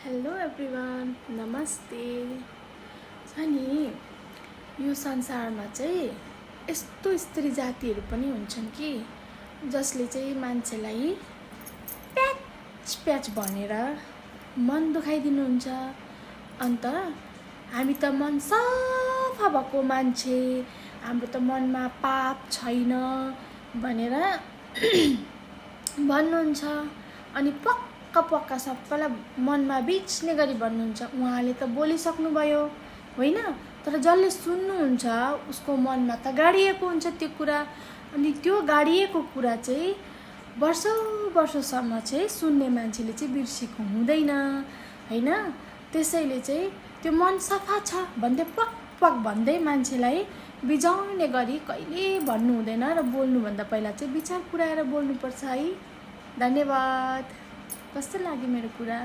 Hello everyone, नमस्ते। अनि यो संसारमा चाहिँ यस्तो स्त्री जातिहरू पनि हुन्छन् कि जसले चाहिँ मान्छेलाई प्याच प्याच भनेर मन दुखाइदिनुहुन्छ। अन्त हामी त मन सफा भएको मान्छे, हाम्रो त मनमा पाप छैन भनेर भन्नुहुन्छ। अनि पक्का सबैलाई मनमा बिच्ने गरी भन्नुहुन्छ। उहाँले त बोलिसक्नुभयो होइन, तर जसले सुन्नुहुन्छ उसको मनमा त गाडिएको हुन्छ त्यो कुरा। अनि त्यो गाडिएको कुरा चाहिँ वर्षौं चाहिँ सुन्ने मान्छेले चाहिँ बिर्सेको हुँदैन होइन। त्यसैले चाहिँ त्यो मन सफा छ भन्दै पक भन्दै मान्छेलाई बिजाउने गरी कहिले भन्नु हुँदैन र बोल्नुभन्दा पहिला चाहिँ विचार पुर्याएर बोल्नुपर्छ है। धन्यवाद। कस्तो लाग्यो मेरो कुरा?